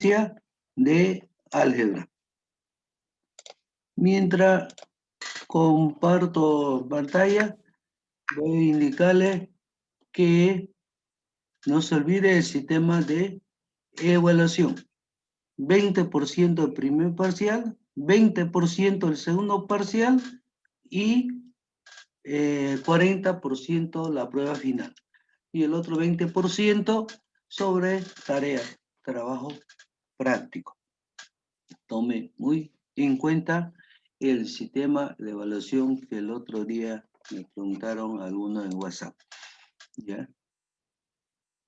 de álgebra. Mientras comparto pantalla, voy a indicarles que no se olvide el sistema de evaluación. 20% el primer parcial, 20% el segundo parcial y 40% la prueba final. Y el otro 20% sobre tareas, trabajo práctico. Tome muy en cuenta el sistema de evaluación que el otro día me preguntaron algunos en WhatsApp. ¿Ya?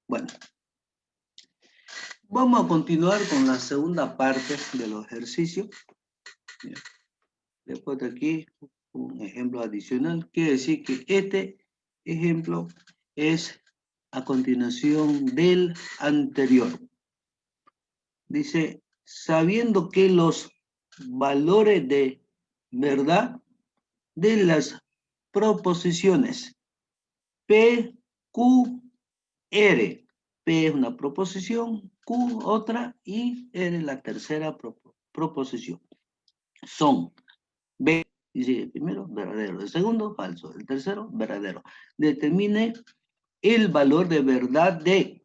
Bueno. Vamos a continuar con la segunda parte de los ejercicios. ¿Ya? Después de aquí, un ejemplo adicional. Quiere decir que este ejemplo es a continuación del anterior. Dice, sabiendo que los valores de verdad de las proposiciones P, Q, R. P es una proposición, Q otra y R la tercera proposición. Son B, dice el primero, verdadero, el segundo, falso, el tercero, verdadero. Determine el valor de verdad de.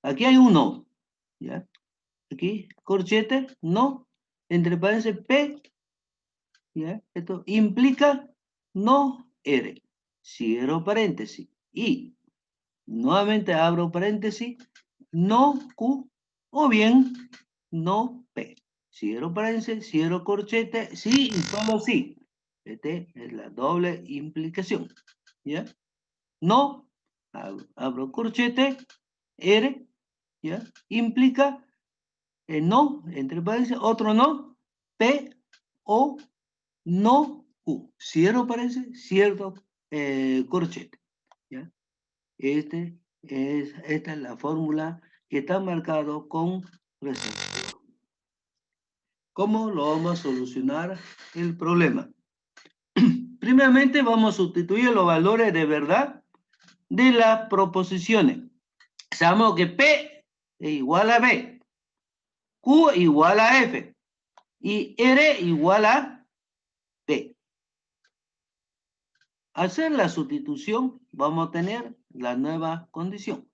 Aquí hay uno, ¿ya? Aquí, corchete, no, entre paréntesis P, ¿ya? Esto implica no R. Cierro paréntesis y nuevamente abro paréntesis, no Q o bien no P. Cierro paréntesis, cierro corchete, sí y solo sí. Esta es la doble implicación. ¿Ya? No, abro corchete, R, ¿ya? Implica no, entre paréntesis, otro no, P o no Q. Cierro paréntesis, cierro corchete. ¿Ya? Esta es la fórmula que está marcado con receptor. ¿Cómo lo vamos a solucionar el problema? Primeramente vamos a sustituir los valores de verdad de las proposiciones. Sabemos que P es igual a B, Q igual a F y R igual a P. Al hacer la sustitución vamos a tener la nueva condición.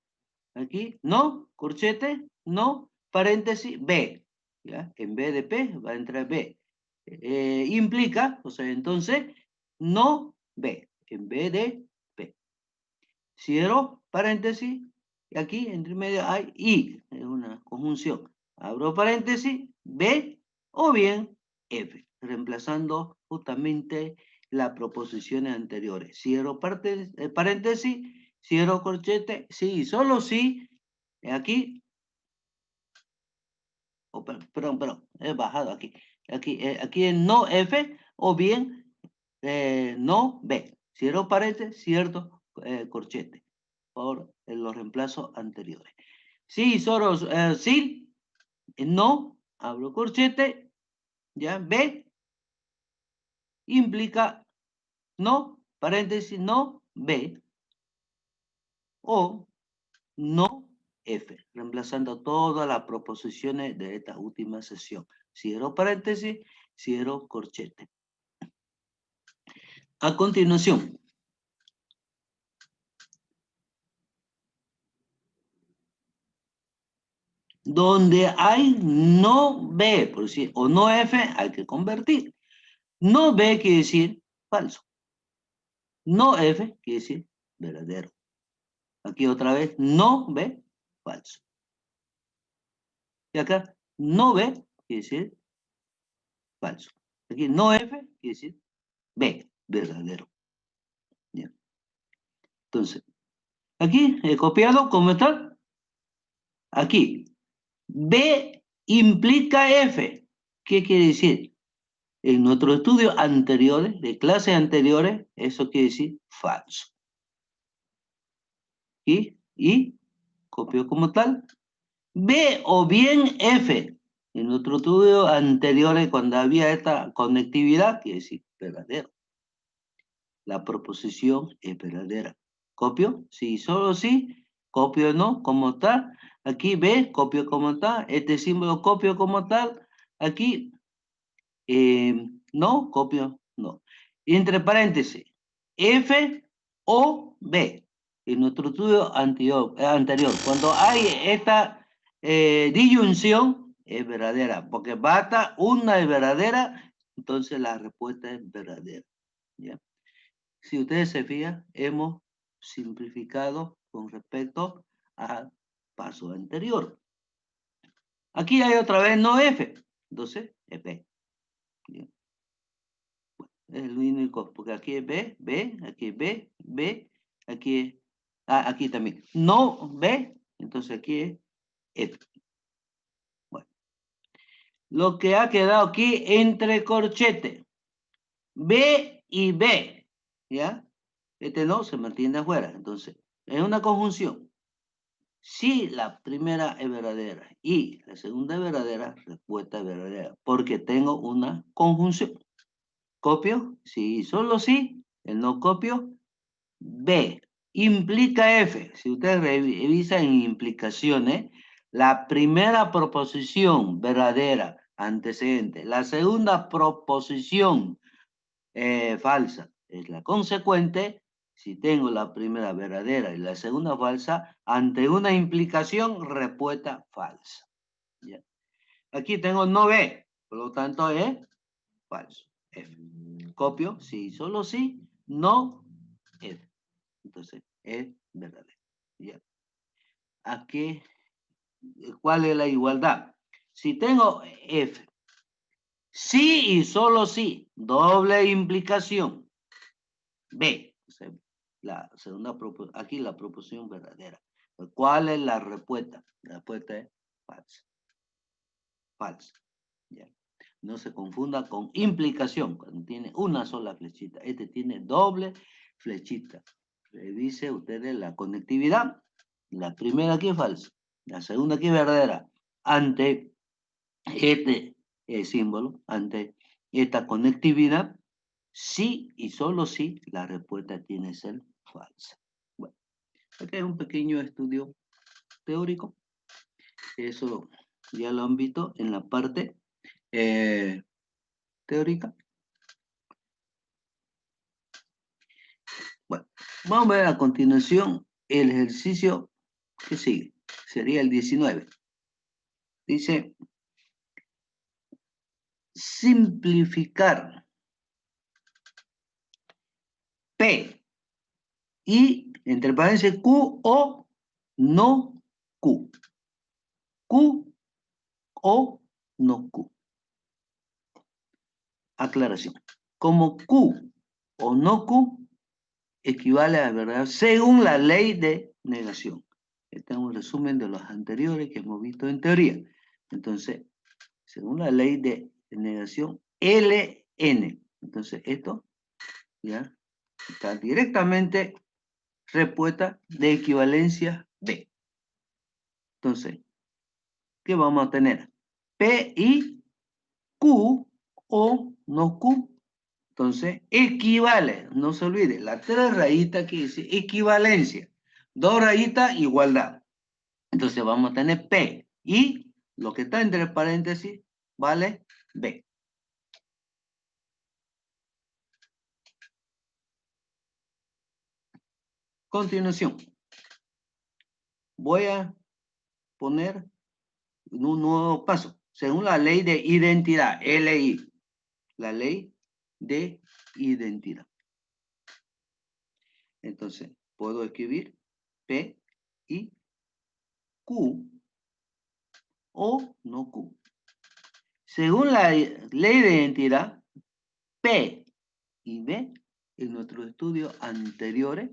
Aquí, no, corchete, no, paréntesis, B. ¿Ya? En vez de P va a entrar B. Implica, o sea, entonces, no B, en vez de P. Cierro paréntesis, y aquí entre medio hay I, es una conjunción. Abro paréntesis, B o bien F, reemplazando justamente las proposiciones anteriores. Cierro paréntesis, cierro corchete, sí, solo sí, aquí, oh, perdón, he bajado aquí. Aquí es no F o bien no B. Cierro paréntesis, cierto corchete, por los reemplazos anteriores. Sí, solo sí, no, abro corchete, ya, B, implica no, paréntesis, no, B, o no, F, reemplazando todas las proposiciones de esta última sesión. Cierro paréntesis, cierro corchete. A continuación, donde hay no B, por decir, o no F, hay que convertir. No B quiere decir falso. No F quiere decir verdadero. Aquí otra vez, no B, falso. Y acá, no B quiere decir falso. Aquí, no F quiere decir B, verdadero. ¿Ya? Entonces, aquí he copiado, ¿cómo está? Aquí, B implica F. ¿Qué quiere decir? En nuestros estudios anteriores, de clases anteriores, eso quiere decir falso. Y copio como tal. B o bien F. En nuestro estudio anteriores, cuando había esta conectividad, quiere decir verdadero. La proposición es verdadera. ¿Copio? Sí, solo sí. copio no, como está. Aquí B, copio como está. Este símbolo copio como tal. Aquí no, copio no. Entre paréntesis, F o B. En nuestro estudio anterior, cuando hay esta disyunción, es verdadera, porque basta una es verdadera, entonces la respuesta es verdadera. ¿Ya? Si ustedes se fijan, hemos simplificado con respecto al paso anterior. Aquí hay otra vez no F, entonces es B. ¿Ya? Es el único, porque aquí es B, B, aquí es B, B, aquí es, aquí también. No B, entonces aquí es F. Bueno, lo que ha quedado aquí entre corchete, B y B, ¿ya? Este no se mantiene afuera, entonces, es una conjunción. Si la primera es verdadera y la segunda es verdadera, respuesta es verdadera, porque tengo una conjunción. ¿Copio? Sí, solo sí, el no copio. B, implica F. Si ustedes revisan en implicaciones, la primera proposición verdadera, antecedente, la segunda proposición falsa es la consecuente. Si tengo la primera verdadera y la segunda falsa, ante una implicación, respuesta falsa. ¿Ya? Aquí tengo no B, por lo tanto es falso. F. Copio, sí, solo sí, no F. Entonces, es verdadero. ¿Ya? Aquí, ¿cuál es la igualdad? Si tengo F, sí y solo sí, doble implicación. B, o sea, la segunda aquí la proposición verdadera. ¿Cuál es la respuesta? La respuesta es falsa. Falsa. ¿Ya? No se confunda con implicación, cuando tiene una sola flechita. Este tiene doble flechita. Revise ustedes la conectividad. La primera aquí es falsa. La segunda aquí es verdadera. Ante este símbolo, ante esta conectividad, sí y solo sí, la respuesta tiene que ser falsa. Bueno, aquí hay un pequeño estudio teórico. Eso ya lo han visto en la parte teórica. Bueno, vamos a ver a continuación el ejercicio que sigue. Sería el 19. Dice, simplificar P y, entre paréntesis, Q o no Q. Q o no Q. Aclaración. Como Q o no Q equivale a verdad según la ley de negación. Este es un resumen de los anteriores que hemos visto en teoría. Entonces, según la ley de negación, LN. Entonces, esto ya está directamente respuesta de equivalencia B. Entonces, ¿qué vamos a tener? P y Q o no Q. Entonces, equivale, no se olvide, la tres rayitas que dice equivalencia, dos rayitas, igualdad. Entonces vamos a tener P y lo que está entre paréntesis vale B. Continuación, voy a poner un nuevo paso, según la ley de identidad, LI, la ley de identidad. Entonces, puedo escribir P y Q o no Q. Según la ley de identidad, P y B, en nuestros estudios anteriores,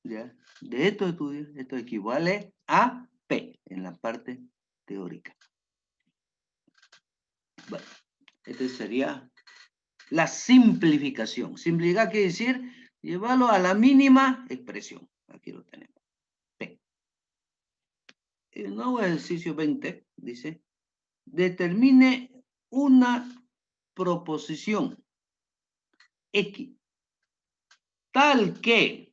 ¿ya? De estos estudios, esto equivale a P en la parte teórica. Bueno, esta sería la simplificación. Simplificar quiere decir llevarlo a la mínima expresión. Aquí lo tenemos. P. El nuevo ejercicio 20 dice, determine una proposición X tal que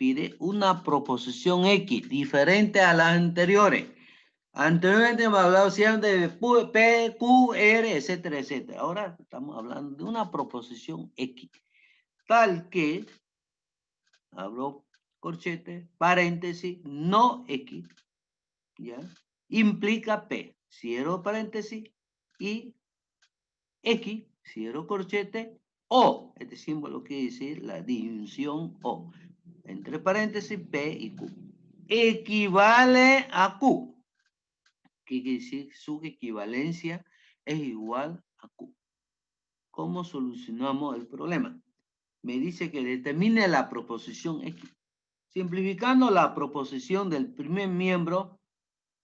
pide una proposición X, diferente a las anteriores. Anteriormente hemos hablado siempre de P, Q, R, etcétera, etcétera. Ahora estamos hablando de una proposición X, tal que, abro corchete, paréntesis, no X, ¿ya? Implica P, cierro paréntesis, y X, cierro corchete, O. Este símbolo quiere decir la disyunción O. Entre paréntesis, P y Q. Equivale a Q. ¿Qué quiere decir? Su equivalencia es igual a Q. ¿Cómo solucionamos el problema? Me dice que determine la proposición X. Simplificando la proposición del primer miembro,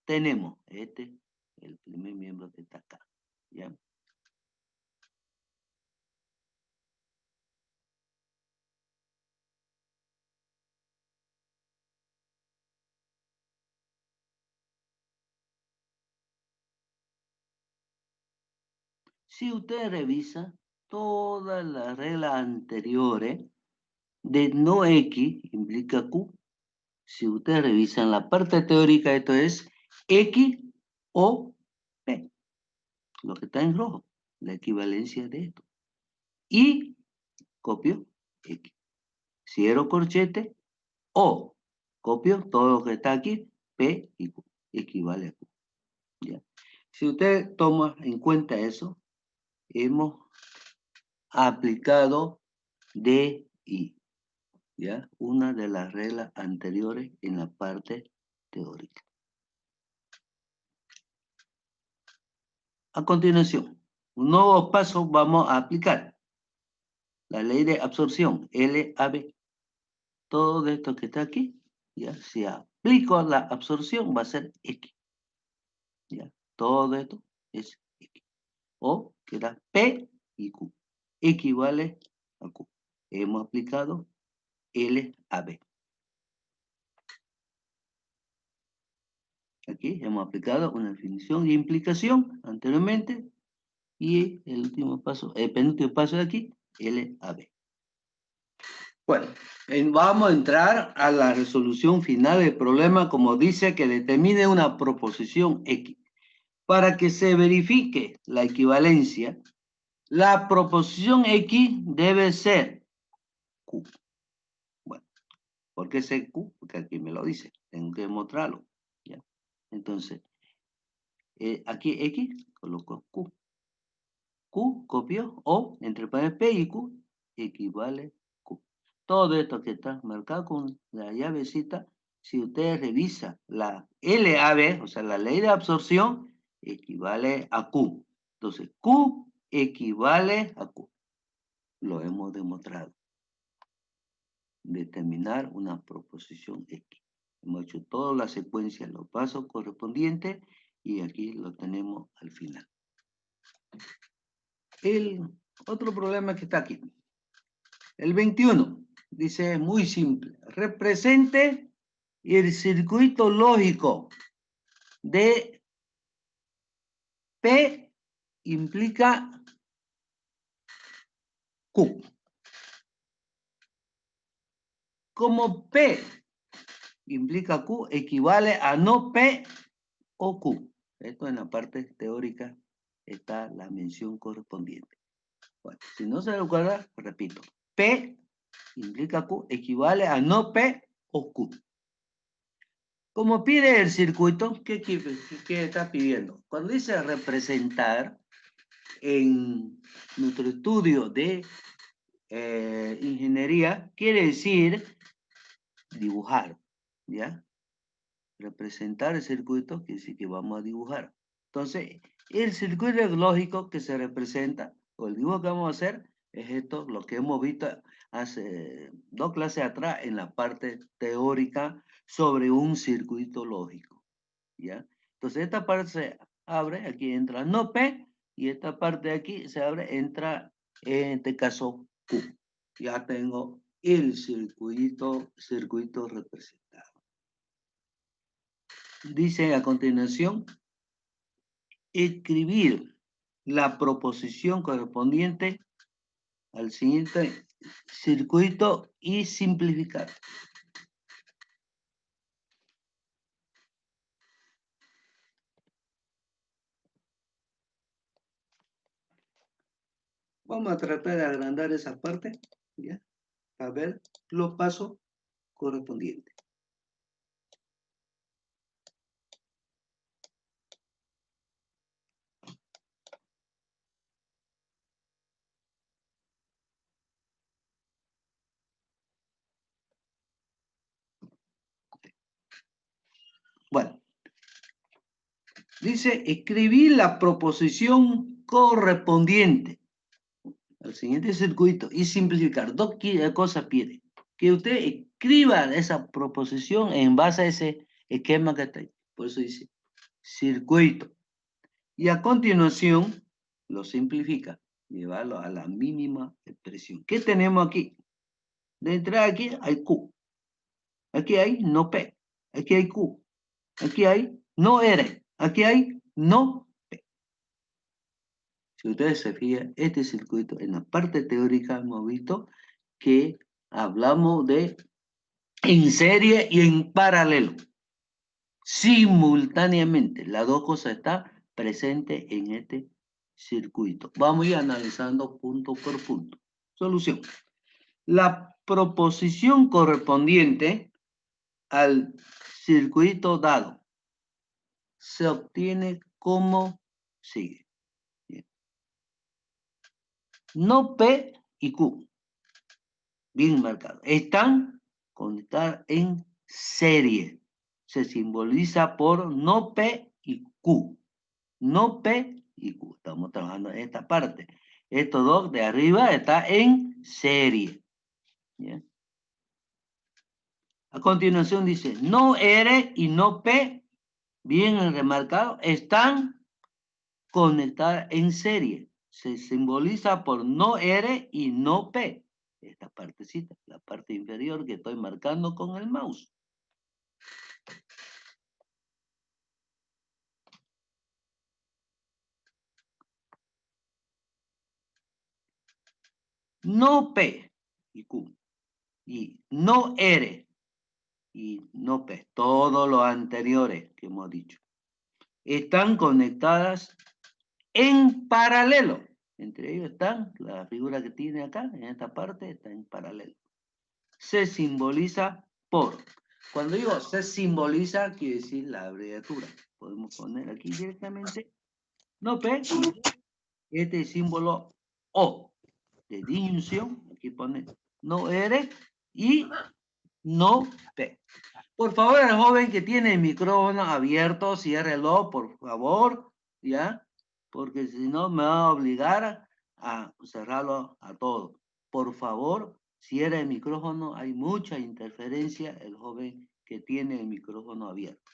tenemos el primer miembro que está acá. ¿Ya? Si usted revisa todas las reglas anteriores de no X implica Q, si usted revisa en la parte teórica, esto es X o P, lo que está en rojo, la equivalencia de esto. Y copio X. Cierro corchete o copio todo lo que está aquí, P y Q, equivale a Q. ¿Ya? Si usted toma en cuenta eso, hemos aplicado DI, ¿ya? Una de las reglas anteriores en la parte teórica. A continuación, un nuevo paso vamos a aplicar. La ley de absorción, LAB. Todo esto que está aquí, ¿ya? Si aplico la absorción va a ser X. ¿Ya? Todo esto es X. O queda P y Q. Equivale a Q. Hemos aplicado LAB. Aquí hemos aplicado una definición y implicación anteriormente. Y el último paso, el penúltimo paso de aquí, LAB. Bueno, vamos a entrar a la resolución final del problema, como dice que determine una proposición X. Para que se verifique la equivalencia, la proposición X debe ser Q. Bueno, ¿por qué ser Q? Porque aquí me lo dice, tengo que demostrarlo. ¿Ya? Entonces, aquí X, coloco Q. Q, copio, O, entre paréntesis P y Q, equivale Q. Todo esto que está marcado con la llavecita, si usted revisa la LAB, o sea, la ley de absorción, equivale a Q. Entonces, Q equivale a Q. Lo hemos demostrado. Determinar una proposición X. Hemos hecho toda la secuencia, los pasos correspondientes, y aquí lo tenemos al final. El otro problema que está aquí. El 21 dice muy simple. Represente el circuito lógico de P implica Q. Como P implica Q, equivale a no P o Q. Esto en la parte teórica está la mención correspondiente. Bueno, si no se recuerda, repito. P implica Q, equivale a no P o Q. Como pide el circuito, ¿qué está pidiendo? Cuando dice representar, en nuestro estudio de ingeniería, quiere decir dibujar, ¿ya? Representar el circuito quiere decir que vamos a dibujar. Entonces, el circuito lógico que se representa, o el dibujo que vamos a hacer, es esto, lo que hemos visto hace 2 clases atrás en la parte teórica sobre un circuito lógico, ¿ya? Entonces, esta parte se abre, aquí entra no P, y esta parte de aquí se abre, entra, en este caso, Q. Ya tengo el circuito representado. Dice a continuación, escribir la proposición correspondiente al siguiente circuito y simplificar. Vamos a tratar de agrandar esa parte, ¿ya? A ver los pasos correspondientes. Bueno, dice, escribir la proposición correspondiente al siguiente circuito y simplificar. Dos cosas pide. Que usted escriba esa proposición en base a ese esquema que está ahí. Por eso dice circuito. Y a continuación lo simplifica, llevarlo a la mínima expresión. ¿Qué tenemos aquí? De entrada aquí hay Q. Aquí hay no P. Aquí hay Q. Aquí hay no R. Aquí hay no P. Si ustedes se fijan, este circuito en la parte teórica hemos visto que hablamos de en serie y en paralelo. Simultáneamente, las dos cosas están presentes en este circuito. Vamos a ir analizando punto por punto. Solución. La proposición correspondiente al circuito dado se obtiene como sigue. Bien. No P y Q, bien marcado, están conectadas en serie. Se simboliza por no P y Q. No P y Q. Estamos trabajando en esta parte. Estos dos de arriba están en serie. ¿Bien? A continuación dice, no R y no P, bien remarcado, están conectadas en serie. Se simboliza por no R y no P. Esta partecita, la parte inferior que estoy marcando con el mouse. No P y Q. Y no R y no P. Todos los anteriores que hemos dicho. Están conectadas en paralelo. Entre ellos están, la figura que tiene acá, en esta parte, está en paralelo. Se simboliza por. Cuando digo se simboliza, quiere decir la abreviatura. Podemos poner aquí directamente. No P, este símbolo O, de disyunción. Aquí pone no R y no P. Por favor, el joven que tiene el micrófono abierto, ciérrelo, por favor, ¿ya? Porque si no me va a obligar a cerrarlo a todo. Por favor, cierre el micrófono, hay mucha interferencia el joven que tiene el micrófono abierto.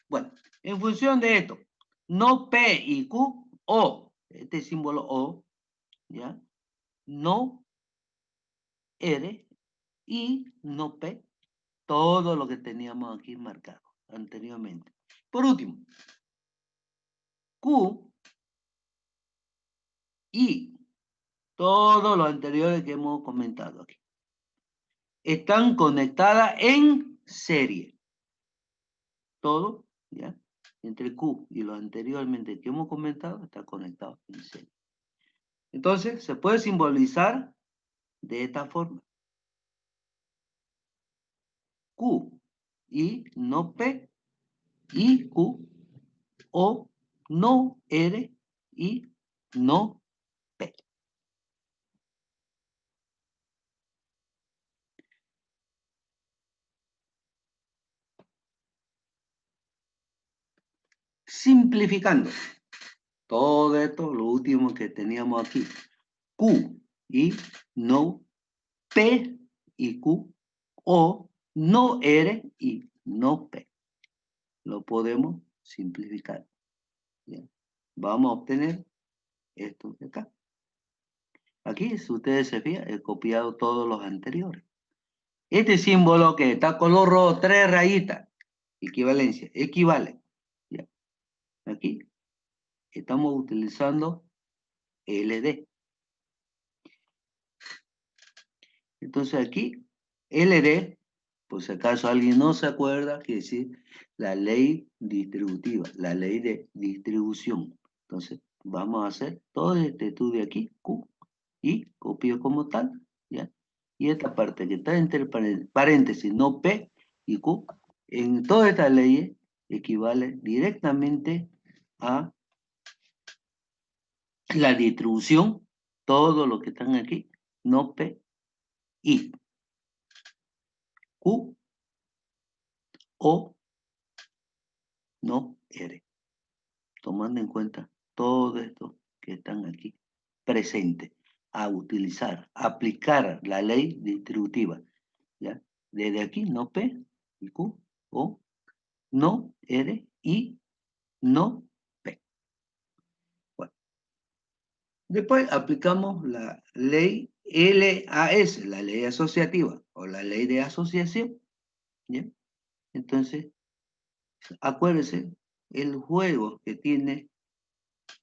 Bueno, en función de esto, no P y Q, O, este símbolo O, ¿ya? No R y no P, todo lo que teníamos aquí marcado anteriormente. Por último, Q y todo lo anterior que hemos comentado aquí. Están conectadas en serie. Todo, ¿ya? Entre Q y lo anteriormente que hemos comentado, está conectado en serie. Entonces, se puede simbolizar de esta forma. Q y no P y Q o no R y no P. Simplificando todo esto, lo último que teníamos aquí, Q y no P y Q o no R y no P. Lo podemos simplificar. ¿Bien? Vamos a obtener esto de acá. Aquí, si ustedes se fijan, he copiado todos los anteriores. Este símbolo que está color rojo, 3 rayitas, equivalencia, equivale. ¿Ya? Aquí estamos utilizando LD. Entonces aquí, LD, por si acaso alguien no se acuerda, quiere decir la ley distributiva, la ley de distribución. Entonces, vamos a hacer todo este estudio aquí, Q, y copio como tal, ¿ya? Y esta parte que está entre paréntesis, no P y Q, en todas estas leyes equivale directamente a la distribución, todo lo que están aquí, no P, I, Q, O, no R. Tomando en cuenta todo esto que están aquí presentes, a utilizar, aplicar la ley distributiva, ¿ya? Desde aquí, no P, y Q, O, no R, y no P. Bueno, después aplicamos la ley LAS, la ley asociativa, o la ley de asociación, ¿ya? Entonces, acuérdense, el juego que tiene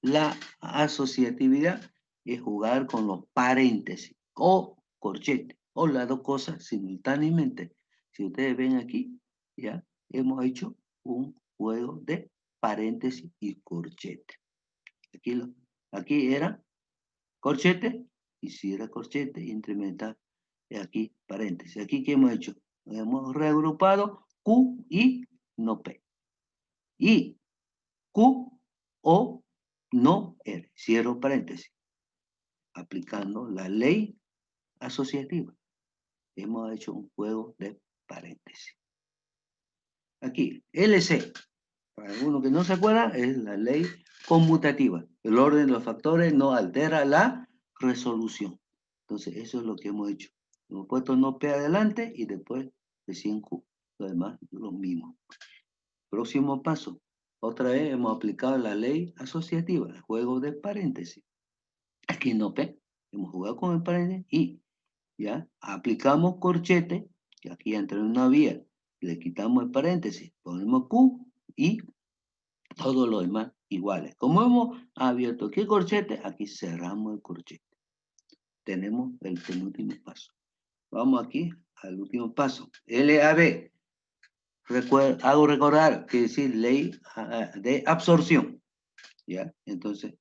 la asociatividad es jugar con los paréntesis o corchetes, o las dos cosas simultáneamente. Si ustedes ven aquí, ya hemos hecho un juego de paréntesis y corchete. Aquí era corchete, y si era corchete, incrementar aquí paréntesis. Aquí, ¿qué hemos hecho? Hemos reagrupado Q y no P. Y Q o no R. Cierro paréntesis. Aplicando la ley asociativa. Hemos hecho un juego de paréntesis. Aquí, LC. Para alguno que no se acuerda, es la ley conmutativa. El orden de los factores no altera la resolución. Entonces, eso es lo que hemos hecho. Hemos puesto no P adelante y después recién Q. Lo demás, lo mismo. Próximo paso. Otra vez hemos aplicado la ley asociativa, el juego de paréntesis. Aquí no P. Hemos jugado con el paréntesis y ya aplicamos corchete, que aquí entra en una vía. Le quitamos el paréntesis, ponemos Q y todo lo demás iguales. Como hemos abierto aquí el corchete, aquí cerramos el corchete. Tenemos el penúltimo paso. Vamos aquí al último paso. LAB. Hago recordar que decir ley de absorción. ¿Ya? Entonces,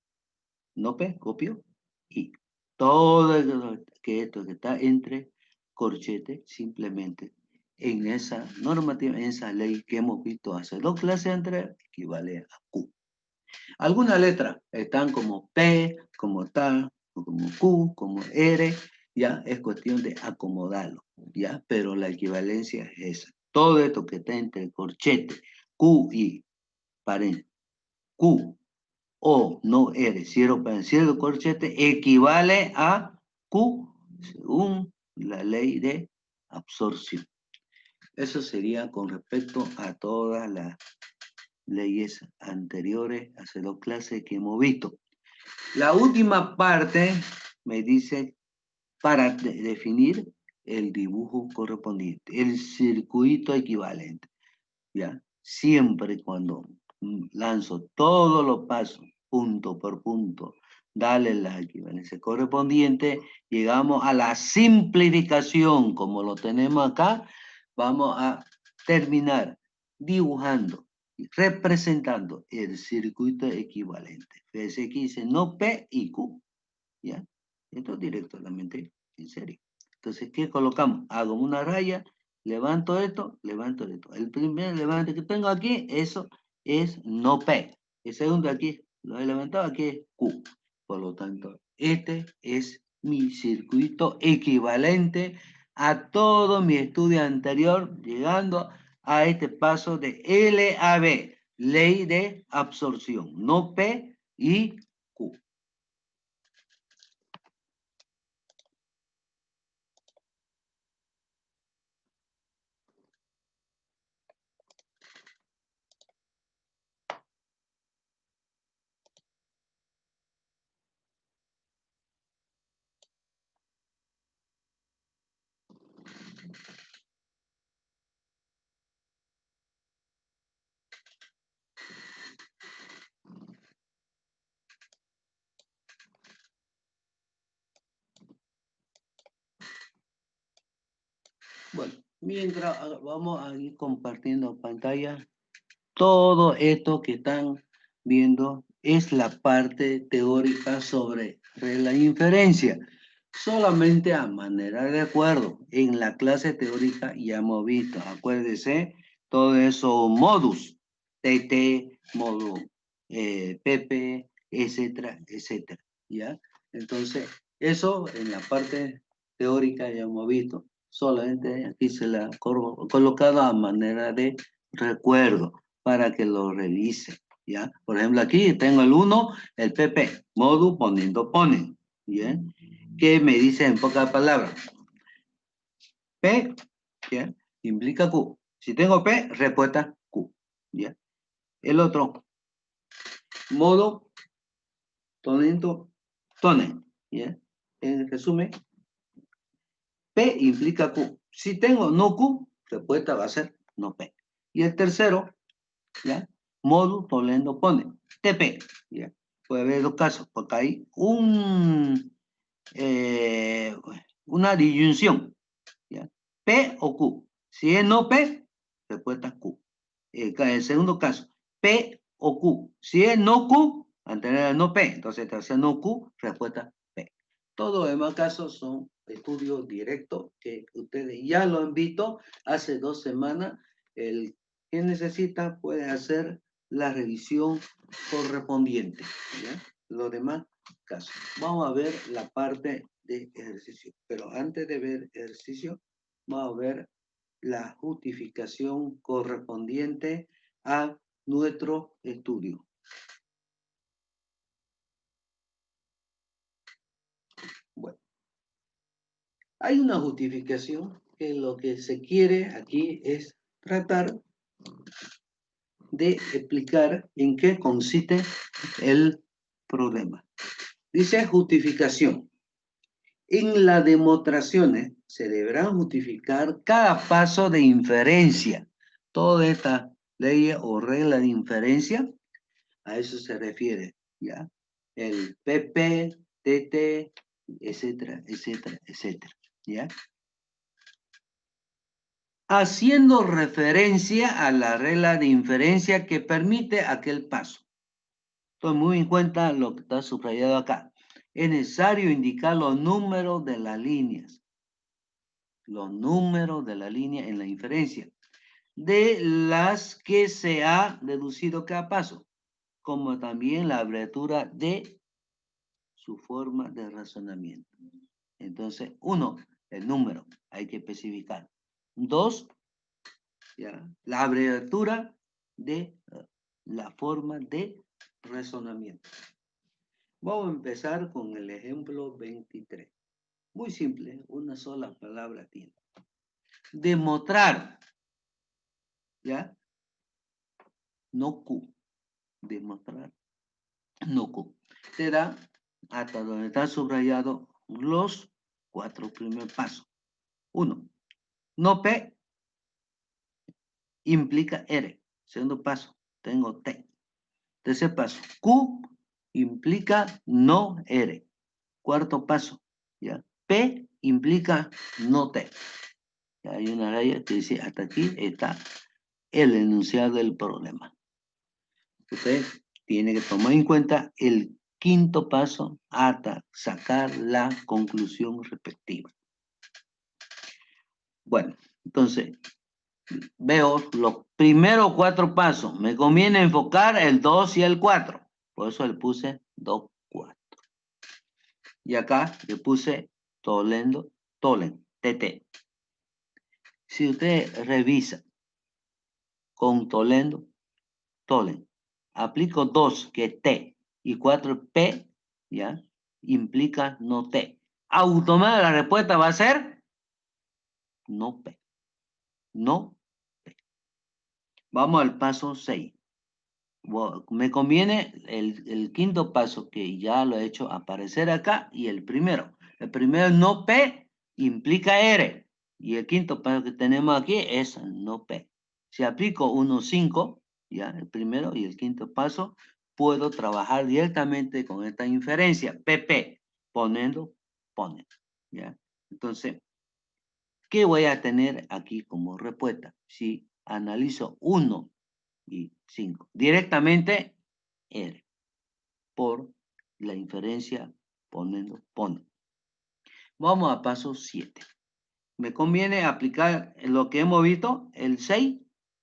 no P, copio y todo esto que está entre corchete, simplemente en esa normativa, en esa ley que hemos visto hace dos clases anteriores, equivale a Q. Algunas letras están como P, como tal, como Q, como R, ya es cuestión de acomodarlo, ya, pero la equivalencia es esa. Todo esto que está entre corchete, Q y paréntesis, Q o no R, cierro paréntesis, corchete, equivale a Q según la ley de absorción. Eso sería con respecto a todas las leyes anteriores, hace dos clases que hemos visto. La última parte me dice para definir el dibujo correspondiente, el circuito equivalente. ¿Ya? Siempre cuando lanzo todos los pasos, punto por punto, dale la equivalencia correspondiente, llegamos a la simplificación, como lo tenemos acá, vamos a terminar dibujando y representando el circuito equivalente. Fíjense aquí dice no P y Q, ¿ya? Esto directamente en serie. Entonces, ¿qué colocamos? Hago una raya, levanto esto, levanto esto. El primer levante que tengo aquí, eso es no P. El segundo aquí, lo he levantado, aquí es Q. Por lo tanto, este es mi circuito equivalente a todo mi estudio anterior, llegando a este paso de LAB, ley de absorción, no P y Q. Bueno, mientras vamos a ir compartiendo pantalla, todo esto que están viendo es la parte teórica sobre la inferencia. solamente a manera de acuerdo. En la clase teórica ya hemos visto, acuérdese, todo eso modus, TT, modo PP, etcétera, etcétera, ¿ya? Entonces, eso en la parte teórica ya hemos visto, solamente aquí se la ha colocado a manera de recuerdo para que lo revise, ¿ya? Por ejemplo, aquí tengo el 1, el PP, modo poniendo, ponen, ¿bien? ¿Qué me dice en pocas palabras? P, ¿bien? Implica Q. Si tengo P, respuesta Q, ¿bien? El otro, modo, tonento, tonen, ¿bien? En resumen, P implica Q. Si tengo no Q, respuesta va a ser no P. Y el tercero, ¿ya? Modo, tolendo, pone. TP, ¿ya? Puede haber dos casos, porque hay una disyunción, ¿ya? P o Q. Si es no P, respuesta Q. El segundo caso, P o Q. Si es no Q, anterior no P, entonces tercer no Q, respuesta P. Todos los demás casos son estudios directos que ustedes ya lo han visto hace 2 semanas. El que necesita puede hacer la revisión correspondiente, ¿ya? Los demás casos. Vamos a ver la parte de ejercicio. Pero antes de ver ejercicio, vamos a ver la justificación correspondiente a nuestro estudio. Bueno, hay una justificación que lo que se quiere aquí es tratar de explicar en qué consiste el problema. Dice justificación. En las demostraciones se deberán justificar cada paso de inferencia. Toda esta ley o regla de inferencia, a eso se refiere, ¿ya? El PP, TT, etcétera, etcétera, etcétera, ¿ya? Haciendo referencia a la regla de inferencia que permite aquel paso. Entonces, muy en cuenta lo que está subrayado acá. Es necesario indicar los números de las líneas. Los números de la línea en la inferencia, de las que se ha deducido cada paso, como también la abreviatura de su forma de razonamiento. Entonces, 1, el número, hay que especificar. 2, ¿ya? La abreviatura de la forma de razonamiento. Vamos a empezar con el ejemplo 23. Muy simple, una sola palabra tiene. Demostrar, ¿ya? No Q. Demostrar no Q. Te da hasta donde está subrayado los 4 primeros pasos. 1. No P implica R. Segundo paso, tengo T. Tercer paso, Q implica no R. Cuarto paso, ¿ya? P implica no T. Ya hay una raya que dice hasta aquí está el enunciado del problema. Usted tiene que tomar en cuenta el quinto paso hasta sacar la conclusión respectiva. Bueno, entonces, veo los primeros 4 pasos. Me conviene enfocar el 2 y el 4. Por eso le puse 2, 4. Y acá le puse tolendo, tolen, TT. Si usted revisa con tolendo, tolen, aplico 2, que es T, y 4, P, ¿ya? Implica no T. Automáticamente la respuesta va a ser no P. No P. Vamos al paso 6. Me conviene el quinto paso que ya lo he hecho aparecer acá y el primero. El primero no P implica R. Y el quinto paso que tenemos aquí es no P. Si aplico 1, 5, ya el primero y el quinto paso, puedo trabajar directamente con esta inferencia. PP, poniendo, pone. ¿Ya? Entonces, ¿qué voy a tener aquí como respuesta? Si analizo 1 y 5. Directamente R. Por la inferencia poniendo, pone. Vamos a paso 7. Me conviene aplicar lo que hemos visto, el 6,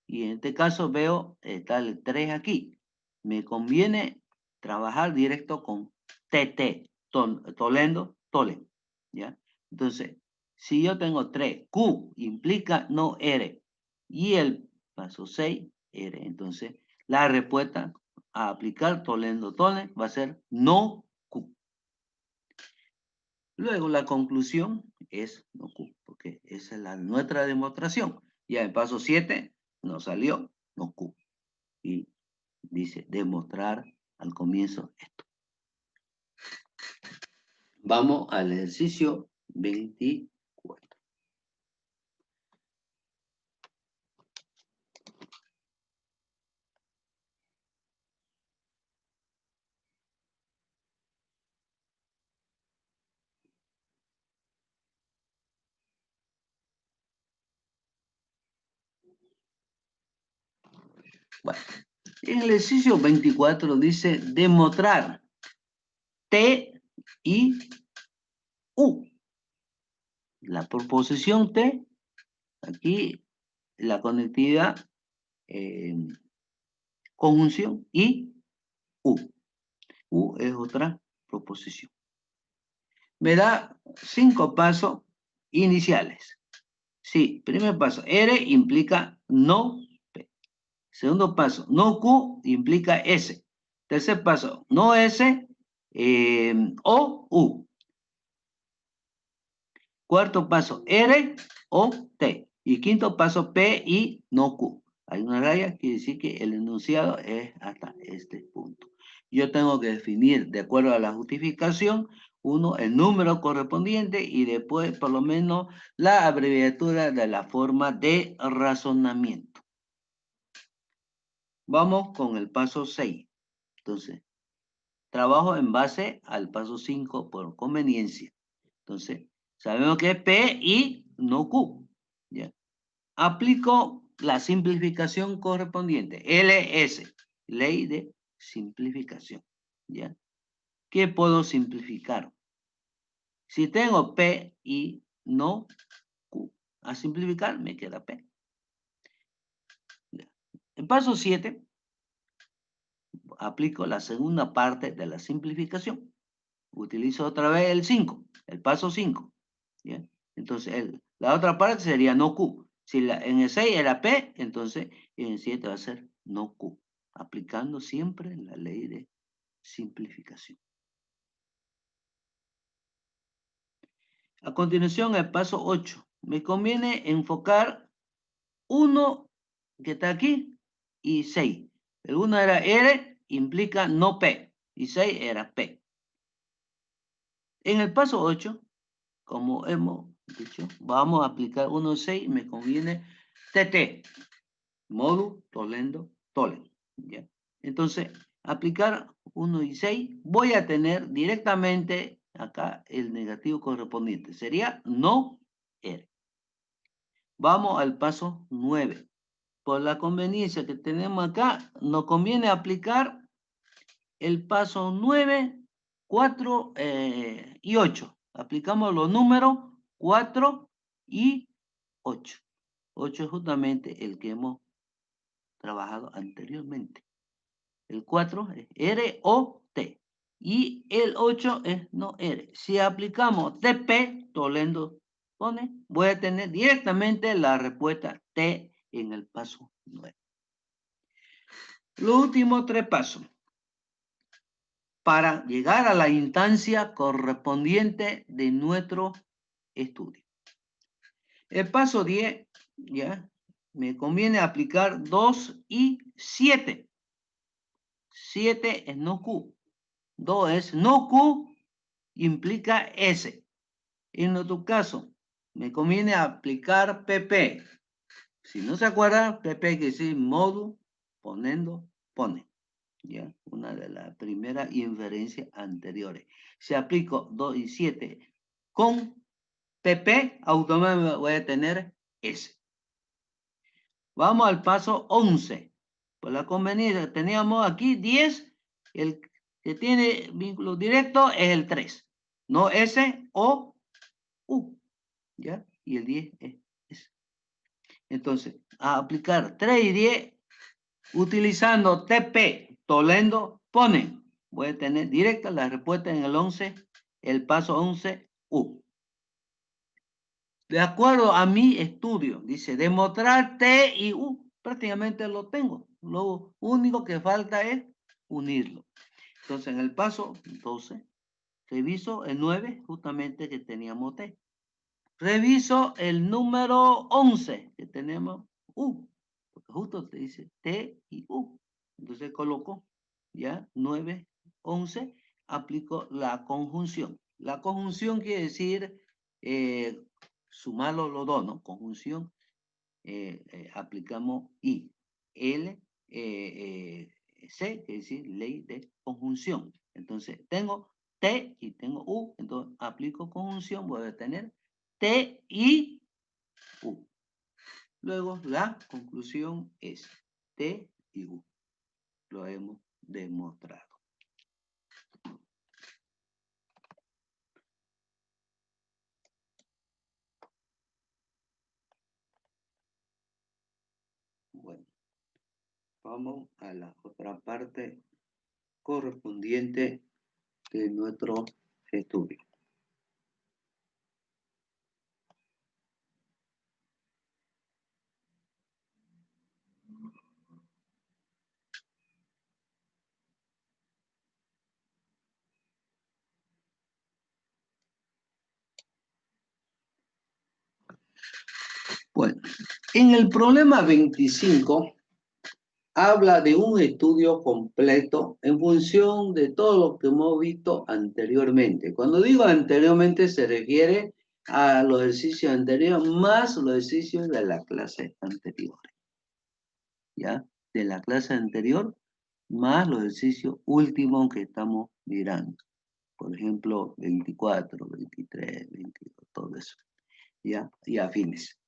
y en este caso veo, está el 3 aquí. Me conviene trabajar directo con TT, tolendo, tolen, ¿ya? Entonces, si yo tengo 3, Q implica no R, y el paso 6, R. Entonces, la respuesta a aplicar tolendo, tolen va a ser no Q. Luego la conclusión es no Q, porque esa es nuestra demostración. Ya en paso 7 nos salió no Q. Y dice demostrar al comienzo esto. Vamos al ejercicio 24. Bueno, en el ejercicio 24 dice demostrar T y U. La proposición T, aquí la conectividad, conjunción, y U. U es otra proposición. Me da 5 pasos iniciales. Sí, primer paso, R implica no P. Segundo paso, no Q implica S. Tercer paso, no S o U. Cuarto paso, R o T. Y quinto paso, P y no Q. Hay una raya, quiere decir que el enunciado es hasta este punto. Yo tengo que definir, de acuerdo a la justificación, uno, el número correspondiente y después, por lo menos, la abreviatura de la forma de razonamiento. Vamos con el paso 6. Entonces, trabajo en base al paso 5 por conveniencia. Entonces, sabemos que es P y no Q. ¿Ya? Aplico la simplificación correspondiente. LS, ley de simplificación. ¿Ya? ¿Qué puedo simplificar? Si tengo P y no Q, a simplificar me queda P. ¿Ya? En paso 7, aplico la segunda parte de la simplificación. Utilizo otra vez el 5, el paso 5. ¿Ya? Entonces, la otra parte sería no Q. Si en el 6 era P, entonces en el 7 va a ser no Q. Aplicando siempre la ley de simplificación. A continuación, el paso 8. Me conviene enfocar 1 que está aquí y 6. El 1 era R, implica no P. Y 6 era P. En el paso 8, como hemos dicho, vamos a aplicar 1 y 6. Me conviene TT. Modu, tolendo, tolen. ¿Ya? Entonces, aplicar 1 y 6, voy a tener directamente acá el negativo correspondiente. Sería no R. Vamos al paso 9. Por la conveniencia que tenemos acá, nos conviene aplicar el paso 9, 4 y 8. Aplicamos los números 4 y 8. 8 es justamente el que hemos trabajado anteriormente. El 4 es R o T. Y el 8 es no R. Si aplicamos TP, tolendo pone, voy a tener directamente la respuesta T en el paso 9. Los últimos 3 pasos para llegar a la instancia correspondiente de nuestro estudio. El paso 10, ya, me conviene aplicar 2 y 7. 7 es no Q. 2 es no Q, implica S. En otro caso, me conviene aplicar PP. Si no se acuerdan, PP quiere decir modo, ponendo, pone. ¿Ya? Una de las primeras inferencias anteriores. Si aplico 2 y 7 con PP, automáticamente voy a tener S. Vamos al paso 11. Por la conveniencia, teníamos aquí 10, el que tiene vínculo directo es el 3. No S o U, ¿ya? Y el 10 es ese. Entonces, a aplicar 3 y 10, utilizando TP, Tolendo, pone. Voy a tener directa la respuesta en el 11, el paso 11, U. De acuerdo a mi estudio, dice, demostrar T y U, prácticamente lo tengo. Lo único que falta es unirlo. Entonces, en el paso 12, reviso el 9, justamente que teníamos T. Reviso el número 11, que tenemos U, porque justo te dice T y U. Entonces coloco, ya, 9, 11, aplico la conjunción. La conjunción quiere decir sumarlo los dos, ¿no? Conjunción, aplicamos I. L, C, quiere decir ley de conjunción. Entonces tengo T y tengo U, entonces aplico conjunción, voy a tener T y U. Luego la conclusión es T y U. Lo hemos demostrado. Bueno, vamos a la otra parte correspondiente de nuestro estudio. Bueno, en el problema 25 habla de un estudio completo en función de todo lo que hemos visto anteriormente. Cuando digo anteriormente se refiere a los ejercicios anteriores más los ejercicios de la clase anterior. ¿Ya? De la clase anterior más los ejercicios últimos que estamos mirando. Por ejemplo, 24, 23, 22, todo eso. ¿Ya? Y afines.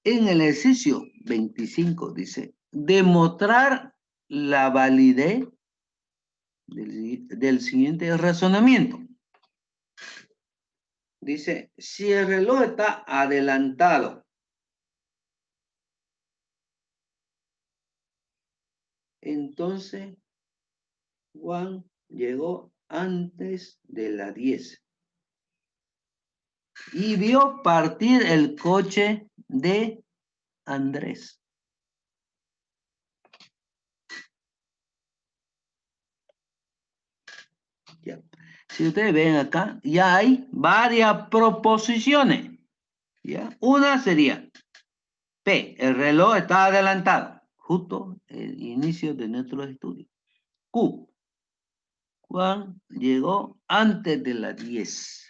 En el ejercicio 25 dice, demostrar la validez del siguiente razonamiento. Dice, si el reloj está adelantado, entonces Juan llegó antes de las 10 y vio partir el coche de Andrés. Ya. Si ustedes ven acá, ya hay varias proposiciones. ¿Ya? Una sería, P, el reloj está adelantado, justo el inicio de nuestro estudio. Q, Juan llegó antes de las 10.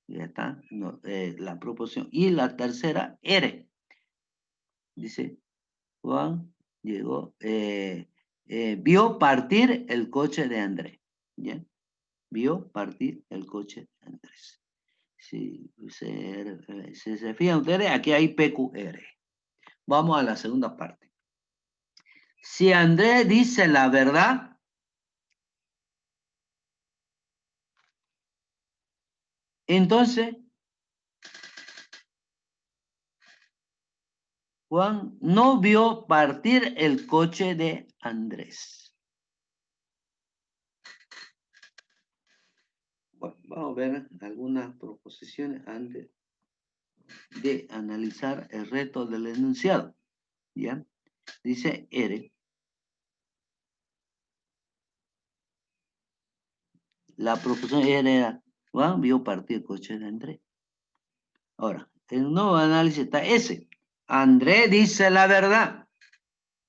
Ya está, no, la proposición. Y la tercera, R. Dice, Juan llegó, vio partir el coche de Andrés. ¿Ya? Vio partir el coche de Andrés. Si se fijan ustedes, aquí hay PQR. Vamos a la segunda parte. Si Andrés dice la verdad, entonces Juan no vio partir el coche de Andrés. Bueno, vamos a ver algunas proposiciones antes de analizar el resto del enunciado. ¿Ya? Dice R. La proposición R era, Juan vio partir el coche de Andrés. Ahora, en un nuevo análisis está S. Andrés dice la verdad.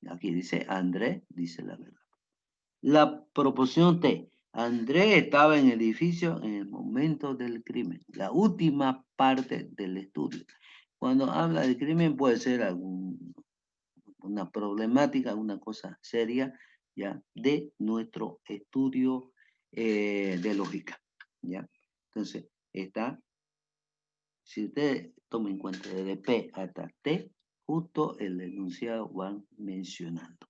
Aquí dice Andrés dice la verdad. La proposición T. Andrés estaba en el edificio en el momento del crimen. La última parte del estudio. Cuando habla de crimen puede ser una problemática, alguna cosa seria, ¿ya? De nuestro estudio de lógica, ¿ya? Entonces, está, si ustedes tomen en cuenta desde P hasta T, justo el enunciado van mencionando.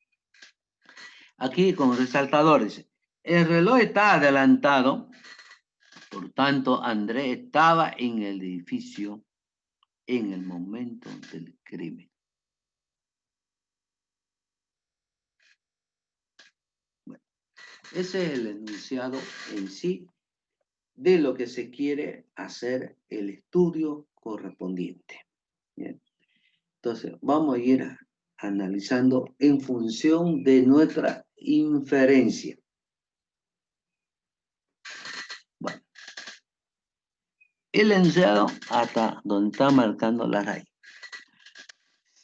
Aquí con resaltadores, el reloj está adelantado Por tanto, Andrés estaba en el edificio en el momento del crimen. Bueno, ese es el enunciado en sí de lo que se quiere hacer el estudio correspondiente. Bien. Entonces, vamos a ir analizando en función de nuestra inferencia. Bueno, el enunciado hasta donde está marcando la raíz.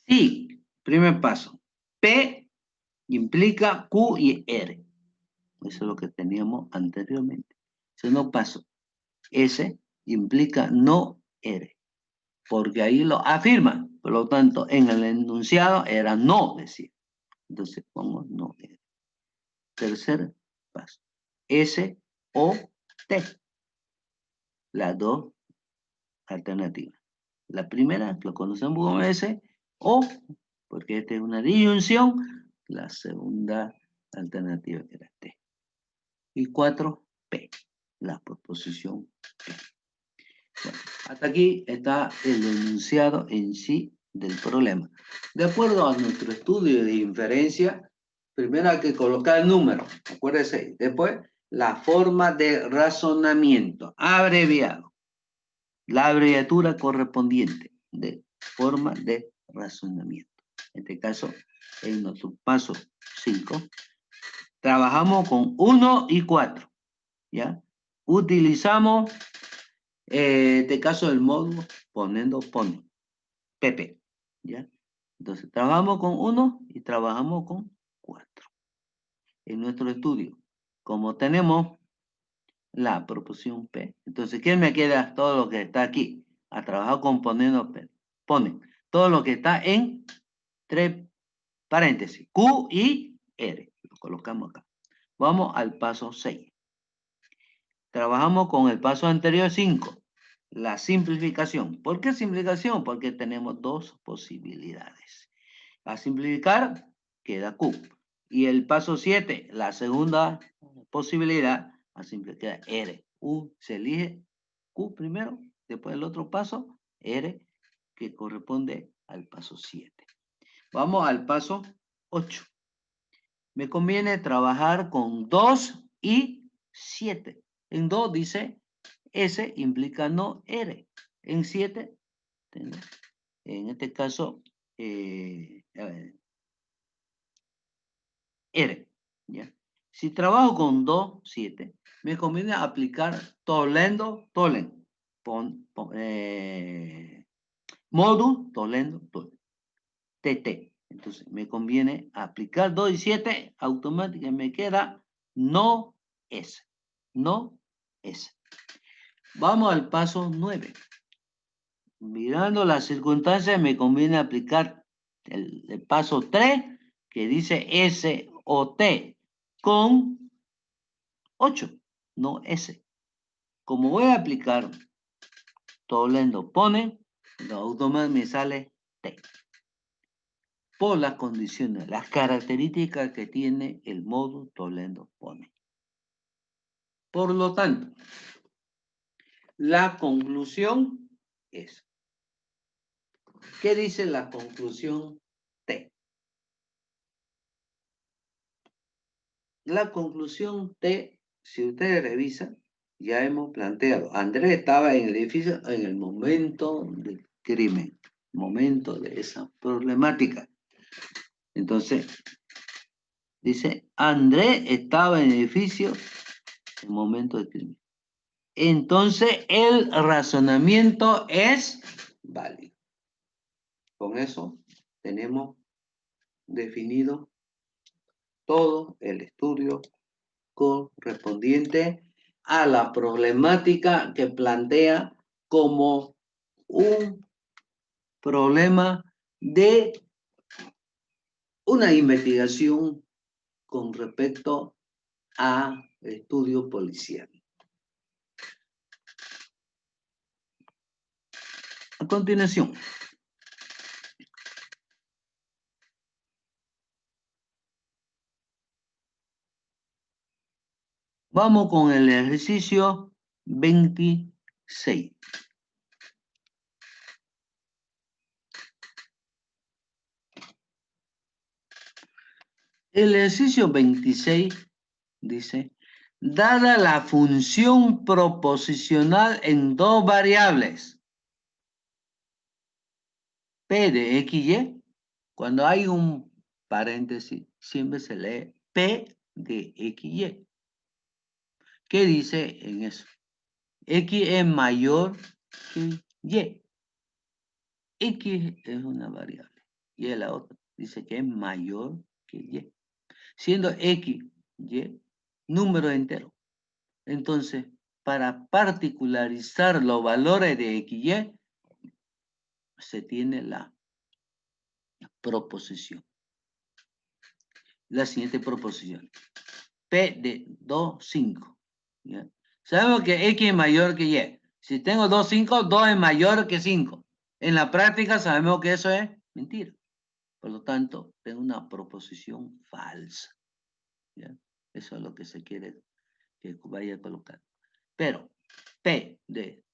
Sí, primer paso. P implica Q y R. Eso es lo que teníamos anteriormente. Segundo paso. S implica no R. Porque ahí lo afirma. Por lo tanto, en el enunciado era no, decía. Entonces pongo no R. Tercer paso. S o T. Las dos alternativas. La primera lo conocemos como S o, porque esta es una disyunción, la segunda alternativa era T. Y 4, P, la proposición P. Bueno, hasta aquí está el enunciado en sí del problema. De acuerdo a nuestro estudio de inferencia, primero hay que colocar el número, acuérdense. Después, la forma de razonamiento, abreviado. La abreviatura correspondiente de forma de razonamiento. En este caso, en nuestro paso 5, trabajamos con 1 y 4. ¿Ya? Utilizamos, en este caso, el módulo pone, PP. ¿Ya? Entonces, trabajamos con 1 y trabajamos con 4. En nuestro estudio, como tenemos la proporción P, entonces, ¿qué me queda? Todo lo que está aquí. A trabajar componiendo P. Pone todo lo que está en 3 paréntesis, Q y R. Lo colocamos acá. Vamos al paso 6. Trabajamos con el paso anterior 5. La simplificación. ¿Por qué simplificación? Porque tenemos dos posibilidades. A simplificar queda Q. Y el paso 7, la segunda posibilidad, a simplificar R. Se elige Q primero, después el otro paso, R, que corresponde al paso 7. Vamos al paso 8. Me conviene trabajar con 2 y 7. En 2 dice S implica no R. En 7, en este caso, R. ¿Ya? Si trabajo con 2, 7, me conviene aplicar Tolen. Modus Tolen. TT. Entonces, me conviene aplicar 2 y 7, automáticamente me queda no S. No S. Vamos al paso 9. Mirando las circunstancias, me conviene aplicar el paso 3, que dice S o T, con 8, no S. Como voy a aplicar Toledo pone, automáticamente me sale T. Por las condiciones, las características que tiene el modo Toledo pone. Por lo tanto, la conclusión es, ¿qué dice la conclusión T? La conclusión T, si ustedes revisan, ya hemos planteado, Andrés estaba en el edificio en el momento del crimen, momento de esa problemática. Entonces, dice, Andrés estaba en el edificio en el momento del crimen. Entonces, el razonamiento es válido. Con eso tenemos definido todo el estudio correspondiente a la problemática que plantea como un problema de una investigación con respecto a estudio policial. A continuación, vamos con el ejercicio 26. El ejercicio 26 dice, dada la función proposicional en dos variables, P de X y Y, cuando hay un paréntesis, siempre se lee P de X y Y. ¿Qué dice en eso? X es mayor que Y. X es una variable y la otra dice que es mayor que Y. Siendo X, Y, número entero. Entonces, para particularizar los valores de X, Y, se tiene la proposición. La siguiente proposición. P de 2, 5. ¿Ya? Sabemos que X es mayor que Y. Si tengo 2, 5, 2 es mayor que 5. En la práctica sabemos que eso es mentira. Por lo tanto, tengo una proposición falsa. ¿Ya? Eso es lo que se quiere que vaya a colocar. Pero P de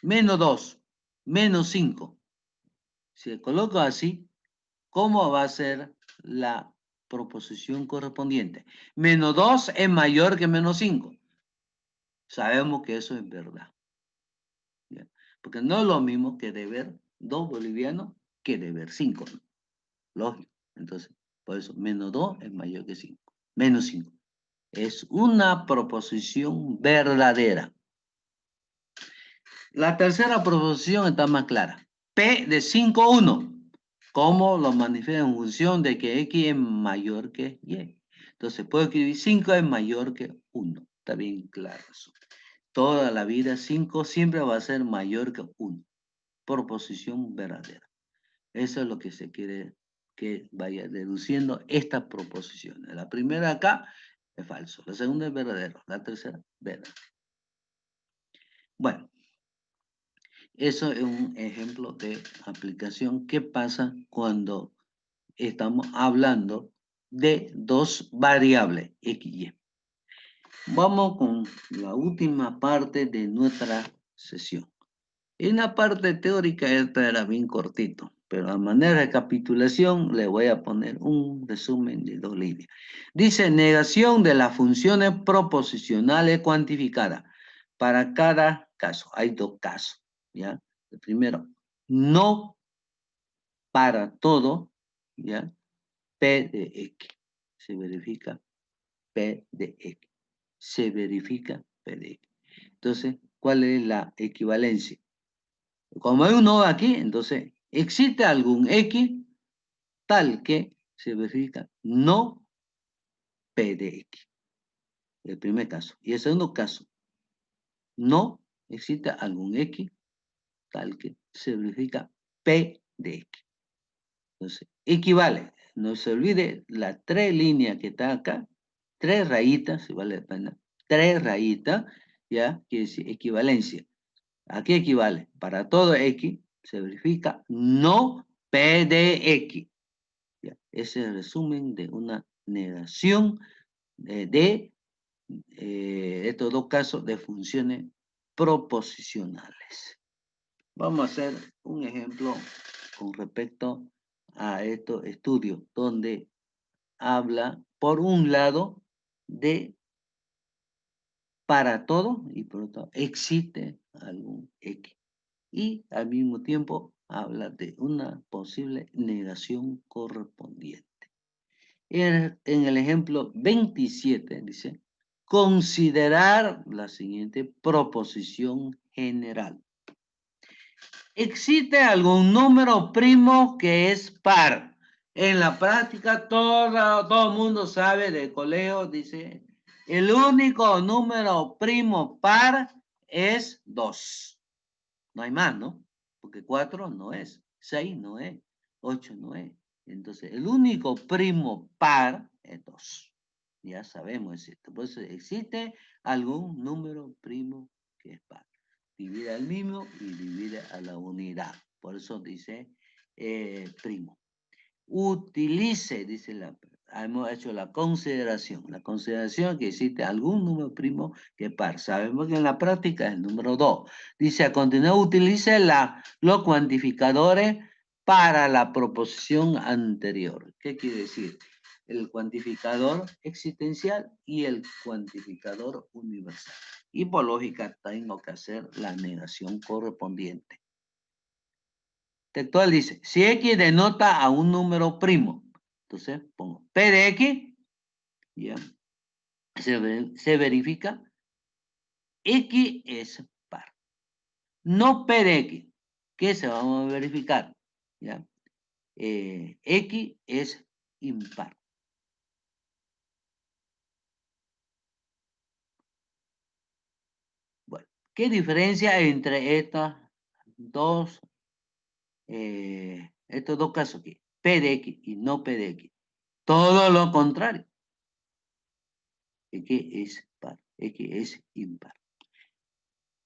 menos 2, menos 5. Si coloco así, ¿cómo va a ser la proposición correspondiente? Menos 2 es mayor que menos 5. Sabemos que eso es verdad. ¿Ya? Porque no es lo mismo que deber 2 bolivianos que deber 5. ¿No? Lógico. Entonces, por eso, menos 2 es mayor que 5. Menos 5. Es una proposición verdadera. La tercera proposición está más clara. P de 5, 1. ¿Cómo lo manifiesta en función de que X es mayor que Y? Entonces, puedo escribir 5 es mayor que 1. Está bien claro eso. Toda la vida 5 siempre va a ser mayor que 1. Proposición verdadera. Eso es lo que se quiere que vaya deduciendo esta proposición. La primera acá es falso. La segunda es verdadero. La tercera, verdadero. Bueno. Eso es un ejemplo de aplicación. ¿Qué pasa cuando estamos hablando de dos variables, X y Y? Vamos con la última parte de nuestra sesión. En la parte teórica esta era bien cortito, pero a manera de recapitulación le voy a poner un resumen de 2 líneas. Dice, negación de las funciones proposicionales cuantificadas. Para cada caso, hay 2 casos, ¿ya? El primero, no para todo, ¿ya? P de X. Se verifica P de X. Se verifica P de X. Entonces, ¿cuál es la equivalencia? Como hay un no aquí, entonces, ¿existe algún X tal que se verifica no P de X? El primer caso. Y el segundo caso, no existe algún X tal que se verifica P de X. Entonces, equivale. No se olvide las 3 líneas que están acá, 3 rayitas, si vale la pena, 3 rayitas, ya, quiere decir equivalencia. ¿A qué equivale? Para todo X se verifica no P de X. ¿Ya? Ese es el resumen de una negación de estos 2 casos de funciones proposicionales. Vamos a hacer un ejemplo con respecto a estos estudios, donde habla, por un lado, de para todo, y por otro lado, existe algún X. Y al mismo tiempo habla de una posible negación correspondiente. En el ejemplo 27 dice, considerar la siguiente proposición general. ¿Existe algún número primo que es par? En la práctica todo el mundo sabe del colegio, dice, el único número primo par es 2. No hay más, ¿no? Porque 4 no es, 6 no es, 8 no es. Entonces, el único primo par es 2. Ya sabemos esto. Por eso existe algún número primo que es par. Divide al mismo y divide a la unidad. Por eso dice primo. Utilice, dice hemos hecho la consideración. La consideración que existe algún número primo que es par. Sabemos que en la práctica es el número 2. Dice, a continuación utilice los cuantificadores para la proposición anterior. ¿Qué quiere decir? El cuantificador existencial y el cuantificador universal. Y por lógica tengo que hacer la negación correspondiente. Textual dice, si X denota a un número primo, entonces pongo P de X, ya, se verifica, X es par. No P de X, ¿qué se va a verificar? ¿Ya? X es impar. Bueno, ¿qué diferencia entre estos dos casos aquí? P de X y no P de X. Todo lo contrario. X es par, X es impar.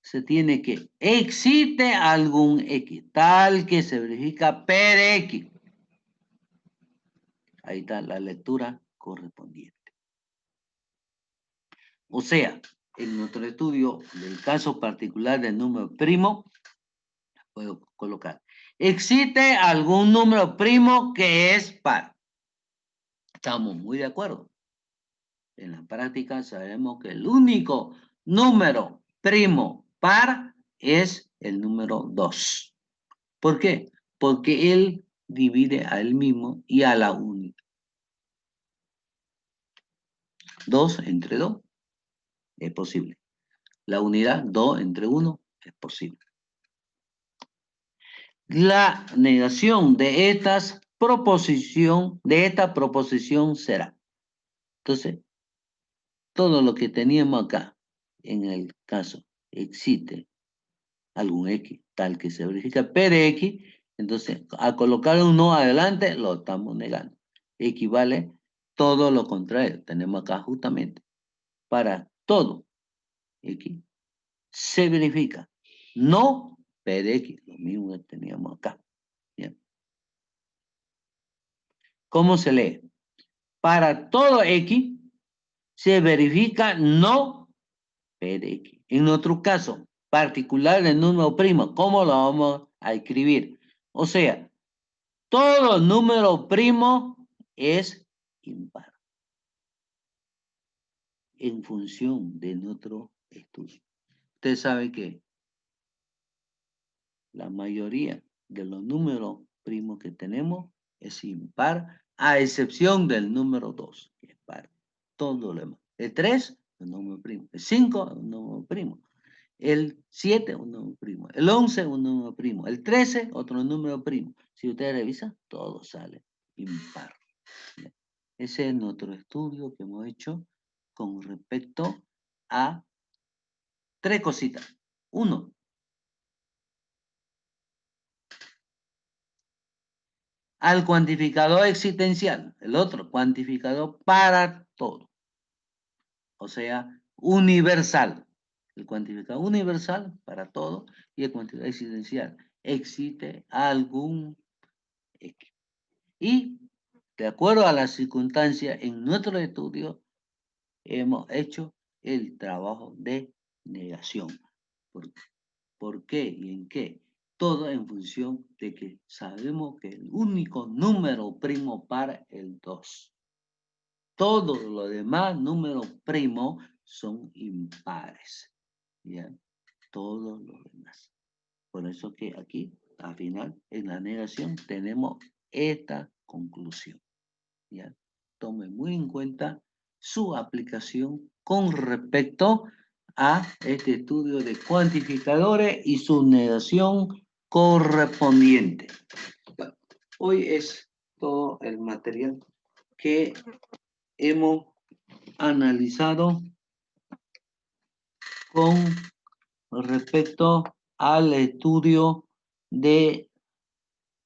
Se tiene que, existe algún X, tal que se verifica P de X. Ahí está la lectura correspondiente. O sea, en nuestro estudio del caso particular del número primo, puedo colocar, existe algún número primo que es par. Estamos muy de acuerdo. En la práctica sabemos que el único número primo par es el número 2. ¿Por qué? Porque él divide a él mismo y a la unidad. 2 entre 2 es posible. La unidad 2 entre 1 es posible. La negación de esta proposición será. Entonces, todo lo que teníamos acá, en el caso, existe algún X tal que se verifica P de X, entonces, al colocar un no adelante, lo estamos negando. Equivale todo lo contrario. Tenemos acá justamente para todo X se verifica. No P de X, lo mismo que teníamos acá. Bien. ¿Cómo se lee? Para todo X se verifica no P de X. En nuestro caso particular del número primo, ¿cómo lo vamos a escribir? O sea, todo número primo es impar. En función de nuestro estudio. Usted sabe que la mayoría de los números primos que tenemos es impar, a excepción del número 2, que es par. Todo lo demás. El 3, un número primo. El 5, un número primo. El 7, un número primo. El 11, un número primo. El 13, otro número primo. Si usted revisa, todo sale impar. Ese es nuestro estudio que hemos hecho con respecto a tres cositas. Uno, al cuantificador existencial. El otro, cuantificador para todo. O sea, universal. El cuantificador universal para todo y el cuantificador existencial. Existe algún X. Y de acuerdo a las circunstancias en nuestro estudio, hemos hecho el trabajo de negación. ¿Por qué y en qué? Todo en función de que sabemos que el único número primo para el 2. Todos los demás números primos son impares. ¿Ya? Todos los demás. Por eso que aquí, al final, en la negación, tenemos esta conclusión. ¿Ya? Tome muy en cuenta su aplicación con respecto a este estudio de cuantificadores y su negación correspondiente. Bueno, hoy es todo el material que hemos analizado con respecto al estudio de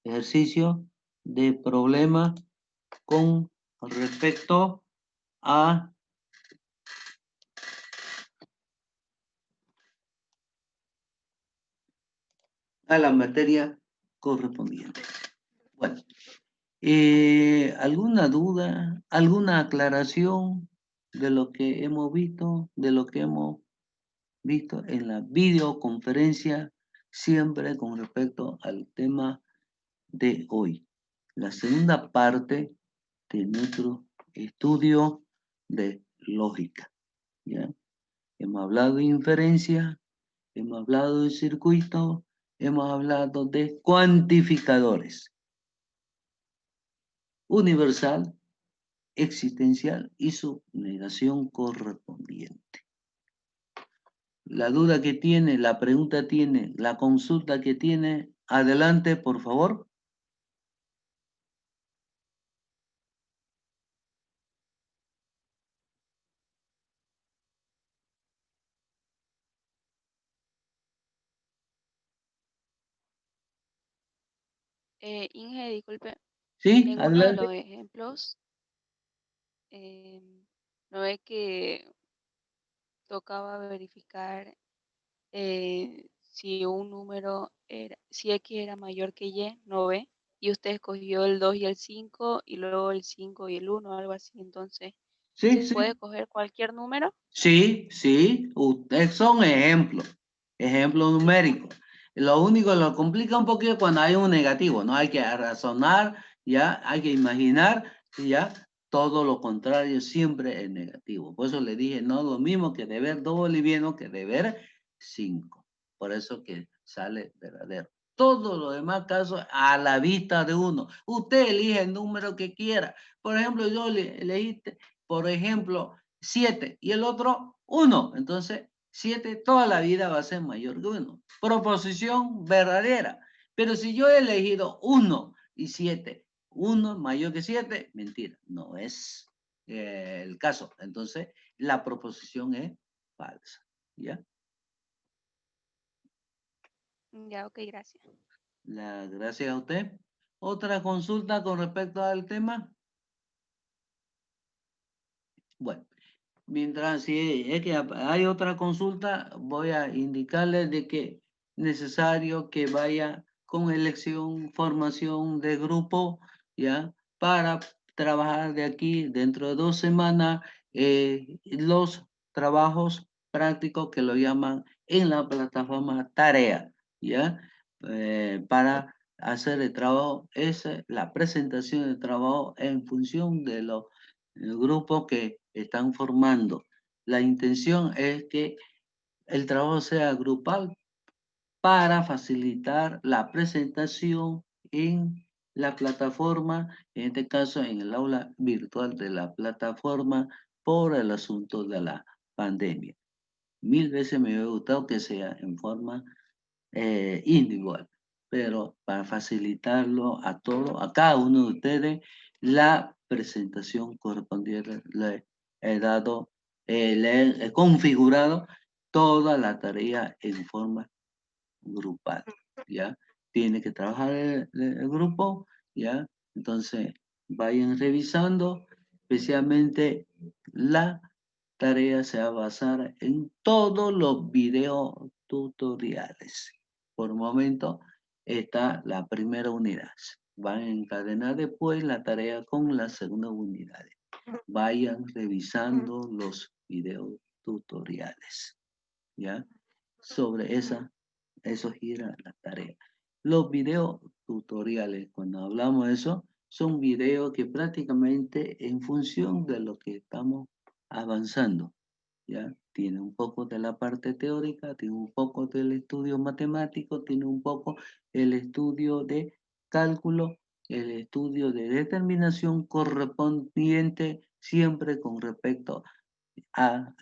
ejercicio de problema con respecto a la materia correspondiente. Bueno, ¿Alguna duda, alguna aclaración de lo que hemos visto, de lo que hemos visto en la videoconferencia, siempre con respecto al tema de hoy? La segunda parte de nuestro estudio de lógica, ¿ya? Hemos hablado de inferencia, hemos hablado de circuito, hemos hablado de cuantificadores, universal, existencial y su negación correspondiente. La duda que tiene, la pregunta tiene, la consulta que tiene, adelante, por favor. Inge, disculpe, Sí, en uno de adelante. los ejemplos, eh, no es que tocaba verificar si un número era, si X era mayor que Y, no ve, y usted escogió el 2 y el 5 y luego el 5 y el 1, algo así, entonces, Sí, ¿se sí. puede escoger cualquier número? Sí, sí, ustedes son ejemplos, ejemplos numéricos. Lo único lo complica un poquito cuando hay un negativo, ¿no? Hay que razonar, ya, hay que imaginar, ya, todo lo contrario siempre es negativo. Por eso le dije, no lo mismo que deber 2 bolivianos que deber 5. Por eso que sale verdadero. Todo lo demás casos a la vista de uno. Usted elige el número que quiera. Por ejemplo, yo le elegí, por ejemplo, 7 y el otro 1. Entonces, 7 toda la vida va a ser mayor que 1. Proposición verdadera. Pero si yo he elegido 1 y 7, 1 mayor que 7, mentira, no es el caso. Entonces, la proposición es falsa. ¿Ya? Ya, ok, gracias. Gracias a usted. ¿Otra consulta con respecto al tema? Bueno. Mientras si es que hay otra consulta, voy a indicarles de que es necesario que vaya con elección, formación de grupo, ¿ya? Para trabajar de aquí dentro de 2 semanas los trabajos prácticos que lo llaman en la plataforma tarea, ¿ya? Para hacer el trabajo, es la presentación del trabajo en función de los grupos que están formando. La intención es que el trabajo sea grupal para facilitar la presentación en la plataforma, en este caso en el aula virtual de la plataforma por el asunto de la pandemia. 1000 veces me hubiera gustado que sea en forma individual, pero para facilitarlo a todos, a cada uno de ustedes, la presentación correspondiente le he dado, le he configurado toda la tarea en forma grupal, ¿ya? Tiene que trabajar el grupo, ¿ya? Entonces, vayan revisando, especialmente la tarea se va a basar en todos los videos tutoriales. Por un momento está la primera unidad. Van a encadenar después la tarea con la segunda unidad. Vayan revisando los videos tutoriales, ¿ya? Sobre eso gira la tarea. Los videos tutoriales, cuando hablamos de eso, son videos que prácticamente en función de lo que estamos avanzando, ¿ya? Tiene un poco de la parte teórica, tiene un poco del estudio matemático, tiene un poco el estudio de cálculo, el estudio de determinación correspondiente siempre con respecto al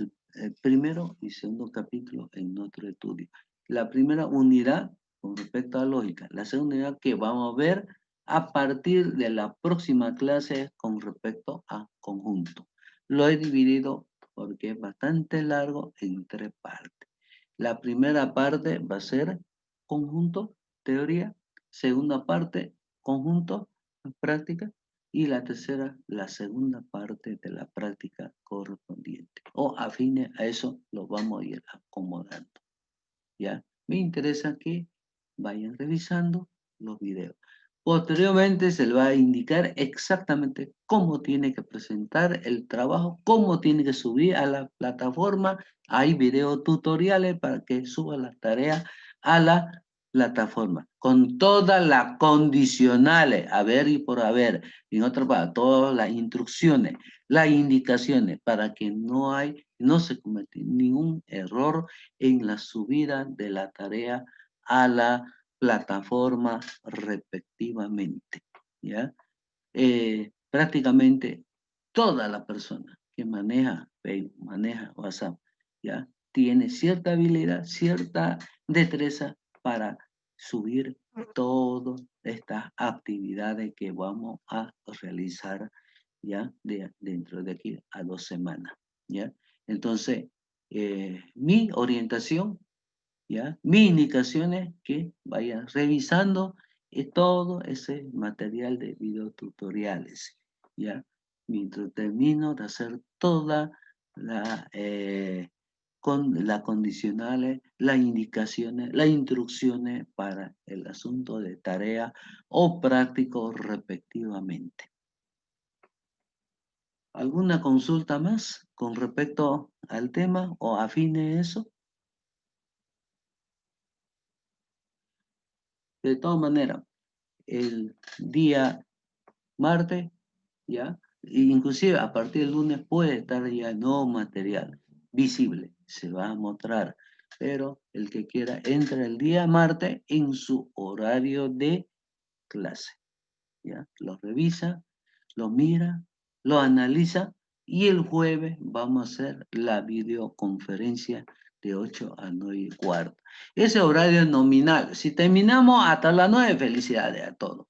primero y segundo capítulo en nuestro estudio. La primera unidad con respecto a lógica, la segunda unidad que vamos a ver a partir de la próxima clase con respecto a conjunto. Lo he dividido porque es bastante largo en 3 partes. La primera parte va a ser conjunto, teoría. Segunda parte, conjunto, práctica. Y la tercera, la segunda parte de la práctica correspondiente. O afines a eso lo vamos a ir acomodando. ¿Ya? Me interesa que vayan revisando los videos. Posteriormente se le va a indicar exactamente cómo tiene que presentar el trabajo, cómo tiene que subir a la plataforma. Hay video tutoriales para que suba las tareas a la plataforma, con todas las condicionales, haber y por haber, en otras palabras, todas las instrucciones, las indicaciones, para que no se cometa ningún error en la subida de la tarea a la plataforma respectivamente, ¿ya? Prácticamente toda la persona que maneja Facebook, maneja WhatsApp, ¿ya? Tiene cierta habilidad, cierta destreza para subir todas estas actividades que vamos a realizar, ¿ya? Dentro de aquí a 2 semanas, ¿ya? Entonces, mi orientación, ¿ya? Mi indicación es que vayan revisando todo ese material de videotutoriales, ¿ya? Mientras termino de hacer toda las condicionales, las indicaciones, las instrucciones para el asunto de tarea o práctico respectivamente. ¿Alguna consulta más con respecto al tema o afine eso? De todas maneras, el día martes, ¿ya? E inclusive a partir del lunes puede estar ya nuevo material visible, se va a mostrar, pero el que quiera entra el día martes en su horario de clase, ¿ya? Lo revisa, lo mira, lo analiza y el jueves vamos a hacer la videoconferencia de 8 a 9 y cuarto. Ese horario es nominal. Si terminamos hasta las 9, felicidades a todos,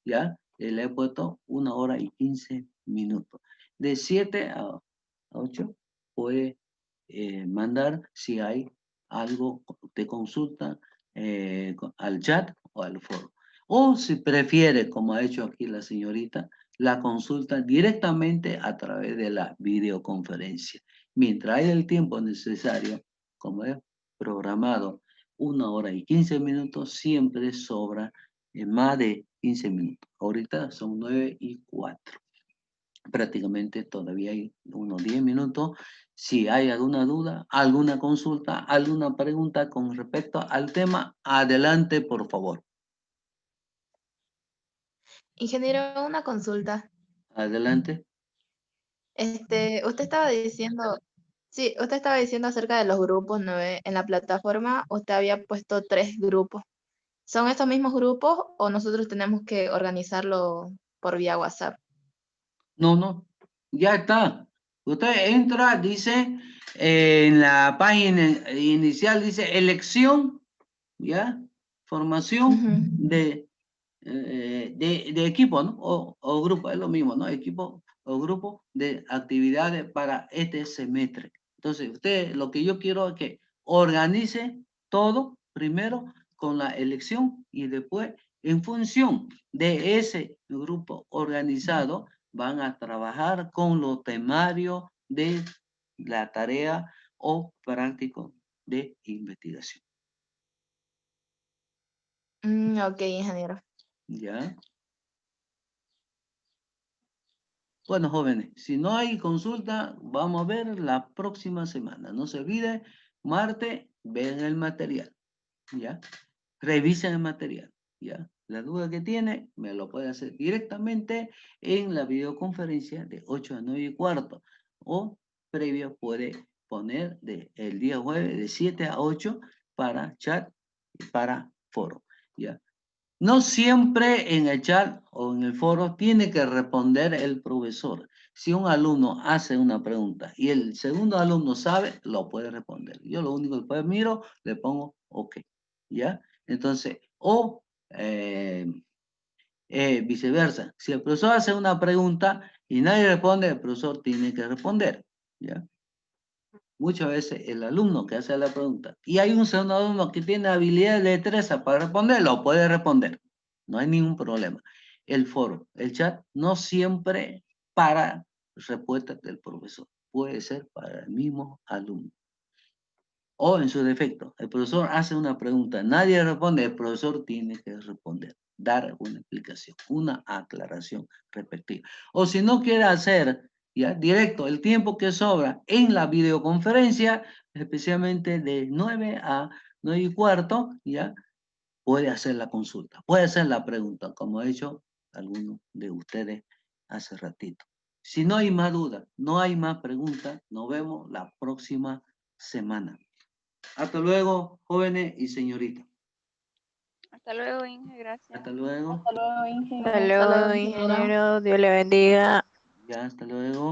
¿ya? Le he puesto 1 hora y 15 minutos. De 7 a 8 puede mandar si hay algo de consulta al chat o al foro. O si prefiere, como ha hecho aquí la señorita, la consulta directamente a través de la videoconferencia. Mientras haya el tiempo necesario, como es programado, 1 hora y 15 minutos, siempre sobra más de 15 minutos. Ahorita son 9 y 4. Prácticamente todavía hay unos 10 minutos. Si hay alguna duda, alguna consulta, alguna pregunta con respecto al tema, adelante, por favor. Ingeniero, una consulta. Adelante. Usted estaba diciendo, sí, usted estaba diciendo acerca de los grupos, ¿no ve? En la plataforma usted había puesto 3 grupos. ¿Son estos mismos grupos o nosotros tenemos que organizarlo por vía WhatsApp? No, ya está. Usted entra, dice, en la página inicial, dice elección, ¿ya? Formación Ujú. de equipo, ¿no? O grupo, es lo mismo, ¿no? Equipo o grupo de actividades para este semestre. Entonces, usted, lo que yo quiero es que organice todo primero con la elección y después, en función de ese grupo organizado, van a trabajar con los temarios de la tarea o práctico de investigación. Ok, ingeniero. ¿Ya? Bueno, jóvenes, si no hay consulta, vamos a ver la próxima semana. No se olvide, martes, vean el material, ¿ya? Revisen el material, ¿ya? La duda que tiene, me lo puede hacer directamente en la videoconferencia de 8 a 9 y cuarto. O previo puede poner el día jueves de 7 a 8 para chat y para foro, ¿ya? No siempre en el chat o en el foro tiene que responder el profesor. Si un alumno hace una pregunta y el segundo alumno sabe, lo puede responder. Yo lo único que después miro, le pongo OK, ¿ya? Entonces, o viceversa. Si el profesor hace una pregunta y nadie responde, el profesor tiene que responder, ¿ya? Muchas veces el alumno que hace la pregunta y hay un segundo alumno que tiene habilidad de destreza para responder, lo puede responder. No hay ningún problema. El foro, el chat, no siempre para respuestas del profesor. Puede ser para el mismo alumno. O en su defecto, el profesor hace una pregunta, nadie responde, el profesor tiene que responder, dar una explicación, una aclaración respectiva. O si no quiere hacer ya directo el tiempo que sobra en la videoconferencia, especialmente de 9 a 9:15, ya puede hacer la consulta, puede hacer la pregunta, como ha hecho algunos de ustedes hace ratito. Si no hay más dudas, no hay más preguntas, nos vemos la próxima semana. Hasta luego, jóvenes y señoritas. Hasta luego, Inge, gracias. Hasta luego. Hasta luego, Inge. Hasta luego, ingeniero. Dios le bendiga. Ya, hasta luego.